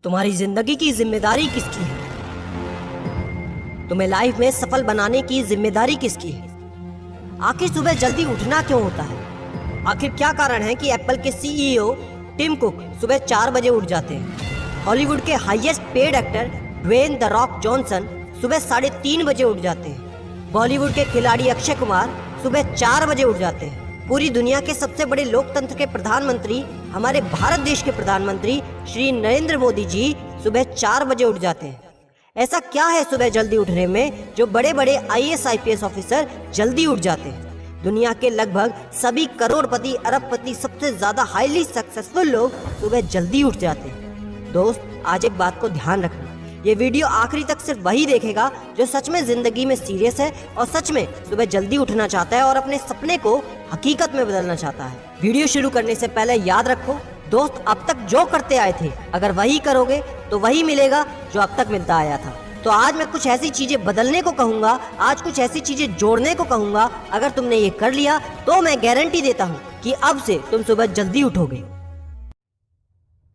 तुम्हारी जिंदगी की जिम्मेदारी किसकी है? तुम्हें लाइफ में सफल बनाने की जिम्मेदारी किसकी है? आखिर सुबह जल्दी उठना क्यों होता है? आखिर क्या कारण है कि एप्पल के सीईओ टिम कुक सुबह 4 बजे उठ जाते हैं? हॉलीवुड के highest paid actor Dwayne the Rock Johnson सुबह 3:30 बजे उठ जाते हैं। बॉलीवुड के खिलाड़ी अक्षय कुमार सुबह 4 बजे उठ जाते हैं। पूरी दुनिया के सबसे बड़े लोकतंत्र के प्रधानमंत्री, हमारे भारत देश के प्रधानमंत्री श्री नरेंद्र मोदी जी सुबह 4 बजे उठ जाते हैं। ऐसा क्या है सुबह जल्दी उठने में जो बड़े बड़े आईएएस आईपीएस ऑफिसर जल्दी उठ जाते हैं? दुनिया के लगभग सभी करोड़पति, अरबपति, सबसे ज्यादा हाईली सक्सेसफुल लोग सुबह जल्दी उठ जाते हैं। दोस्त, आज एक बात को ध्यान रखना, ये वीडियो आखिरी तक सिर्फ वही देखेगा जो सच में जिंदगी में सीरियस है और सच में सुबह जल्दी उठना चाहता है और अपने सपने को हकीकत में बदलना चाहता है। वीडियो शुरू करने से पहले याद रखो दोस्त, अब तक जो करते आए थे अगर वही करोगे तो वही मिलेगा जो अब तक मिलता आया था। तो आज मैं कुछ ऐसी चीजें बदलने को कहूंगा, आज कुछ ऐसी चीजें जोड़ने को कहूंगा। अगर तुमने ये कर लिया तो मैं गारंटी देता हूँ कि अब से तुम सुबह जल्दी उठोगे।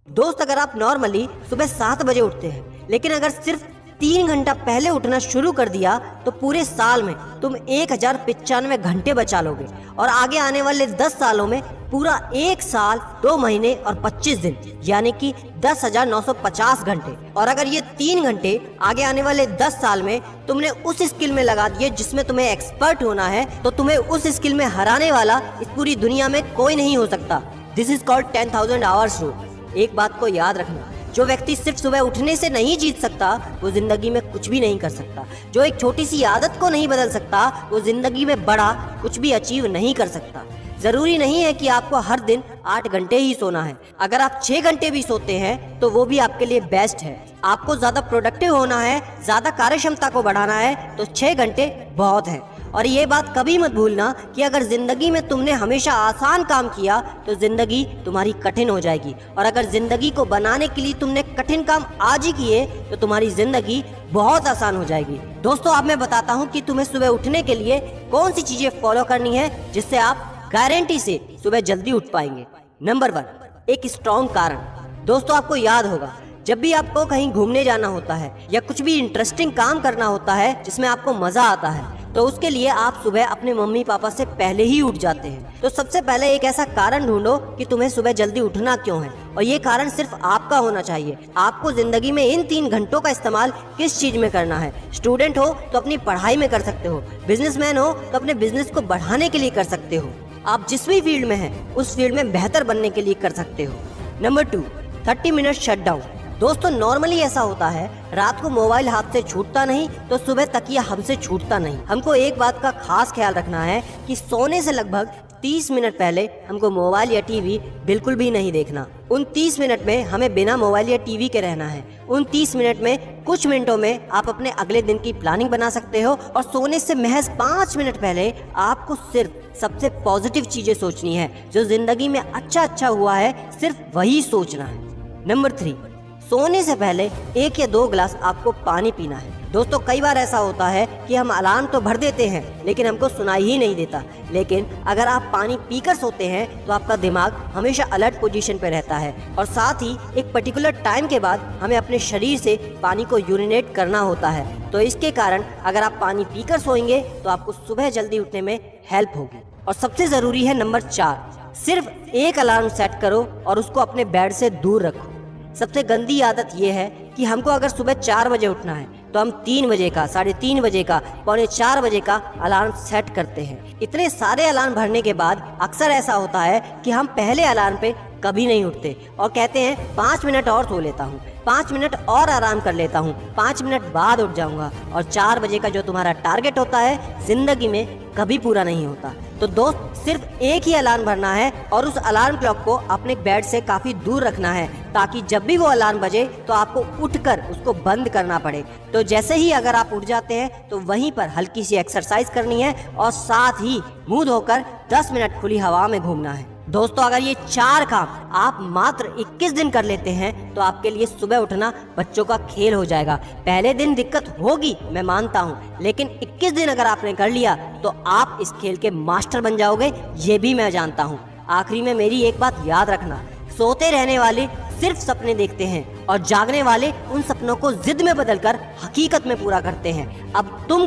दोस्त, अगर आप नॉर्मली सुबह 7 बजे उठते हैं लेकिन अगर सिर्फ 3 घंटा पहले उठना शुरू कर दिया तो पूरे साल में तुम 1095 घंटे बचा लोगे और आगे आने वाले 10 सालों में पूरा 1 साल 2 महीने और 25 दिन यानी कि 10,950 घंटे। और अगर ये 3 घंटे आगे आने वाले 10 साल में तुमने उस स्किल में लगा दिए जिसमें तुम्हें एक्सपर्ट होना है तो तुम्हें उस स्किल में हराने वाला इस पूरी दुनिया में कोई नहीं हो सकता। This is called 10,000 hours rule. एक बात को याद रखना, जो व्यक्ति सिर्फ सुबह उठने से नहीं जीत सकता वो जिंदगी में कुछ भी नहीं कर सकता। जो एक छोटी सी आदत को नहीं बदल सकता वो जिंदगी में बड़ा कुछ भी अचीव नहीं कर सकता। जरूरी नहीं है कि आपको हर दिन 8 घंटे ही सोना है। अगर आप 6 घंटे भी सोते हैं तो वो भी आपके लिए बेस्ट है। आपको ज्यादा प्रोडक्टिव होना है, ज्यादा कार्य क्षमता को बढ़ाना है तो 6 घंटे बहुत है। और ये बात कभी मत भूलना कि अगर जिंदगी में तुमने हमेशा आसान काम किया तो जिंदगी तुम्हारी कठिन हो जाएगी, और अगर जिंदगी को बनाने के लिए तुमने कठिन काम आज ही किए तो तुम्हारी जिंदगी बहुत आसान हो जाएगी। दोस्तों, अब मैं बताता हूँ कि तुम्हें सुबह उठने के लिए कौन सी चीजें फॉलो करनी है जिससे आप गारंटी से सुबह जल्दी उठ पाएंगे। नंबर 1, एक स्ट्रॉन्ग कारण। दोस्तों, आपको याद होगा जब भी आपको कहीं घूमने जाना होता है या कुछ भी इंटरेस्टिंग काम करना होता है जिसमें आपको मजा आता है तो उसके लिए आप सुबह अपने मम्मी पापा से पहले ही उठ जाते हैं। तो सबसे पहले एक ऐसा कारण ढूंढो कि तुम्हें सुबह जल्दी उठना क्यों है, और ये कारण सिर्फ आपका होना चाहिए। आपको जिंदगी में इन 3 घंटों का इस्तेमाल किस चीज में करना है। स्टूडेंट हो तो अपनी पढ़ाई में कर सकते हो, बिजनेसमैन हो तो अपने बिजनेस को बढ़ाने के लिए कर सकते हो, आप जिस भी फील्ड में हैं उस फील्ड में बेहतर बनने के लिए कर सकते हो। Number 2, 30 minute shutdown. दोस्तों, नॉर्मली ऐसा होता है रात को मोबाइल हाथ से छूटता नहीं तो सुबह तकिया हमसे छूटता नहीं। हमको एक बात का खास ख्याल रखना है कि सोने से लगभग 30 मिनट पहले हमको मोबाइल या टीवी बिल्कुल भी नहीं देखना। उन 30 मिनट में हमें बिना मोबाइल या टीवी के रहना है। उन 30 मिनट में कुछ मिनटों में आप अपने अगले दिन की प्लानिंग बना सकते हो, और सोने से महज 5 मिनट पहले आपको सिर्फ सबसे पॉजिटिव चीजें सोचनी है। जो जिंदगी में अच्छा हुआ है सिर्फ वही सोचना है। नंबर 3, सोने से पहले 1 या 2 गिलास आपको पानी पीना है। दोस्तों, कई बार ऐसा होता है कि हम अलार्म तो भर देते हैं लेकिन हमको सुनाई ही नहीं देता। लेकिन अगर आप पानी पीकर सोते हैं तो आपका दिमाग हमेशा अलर्ट पोजीशन पे रहता है, और साथ ही एक पर्टिकुलर टाइम के बाद हमें अपने शरीर से पानी को यूरिनेट करना होता है। तो इसके कारण अगर आप पानी पीकर सोएंगे तो आपको सुबह जल्दी उठने में हेल्प होगी। और सबसे जरूरी है नंबर 4, सिर्फ एक अलार्म सेट करो और उसको अपने बेड से दूर रखो। सबसे गंदी आदत ये है कि हमको अगर सुबह 4 बजे उठना है तो हम 3 बजे का, 3:30 बजे का, 3:45 बजे का अलार्म सेट करते हैं। इतने सारे अलार्म भरने के बाद अक्सर ऐसा होता है कि हम पहले अलार्म पे कभी नहीं उठते और कहते हैं 5 मिनट और सो लेता हूँ, 5 मिनट और आराम कर लेता हूँ, 5 मिनट बाद उठ जाऊंगा, और 4 बजे का जो तुम्हारा टारगेट होता है जिंदगी में कभी पूरा नहीं होता। तो दोस्त, सिर्फ एक ही अलार्म भरना है और उस अलार्म क्लॉक को अपने बेड से काफी दूर रखना है ताकि जब भी वो अलार्म बजे तो आपको उठकर उसको बंद करना पड़े। तो जैसे ही अगर आप उठ जाते हैं तो वहीं पर हल्की सी एक्सरसाइज करनी है और साथ ही मुंह धोकर 10 मिनट खुली हवा में घूमना है। दोस्तों, अगर ये 4 काम आप मात्र 21 दिन कर लेते हैं तो आपके लिए सुबह उठना बच्चों का खेल हो जाएगा। पहले दिन दिक्कत होगी, मैं मानता हूँ, लेकिन 21 दिन अगर आपने कर लिया तो आप इस खेल के मास्टर बन जाओगे, ये भी मैं जानता हूँ। आखिरी में मेरी एक बात याद रखना, सोते रहने वाले सिर्फ सपने देखते हैं और जागने वाले उन सपनों को जिद में बदलकर हकीकत में पूरा करते हैं। अब तुम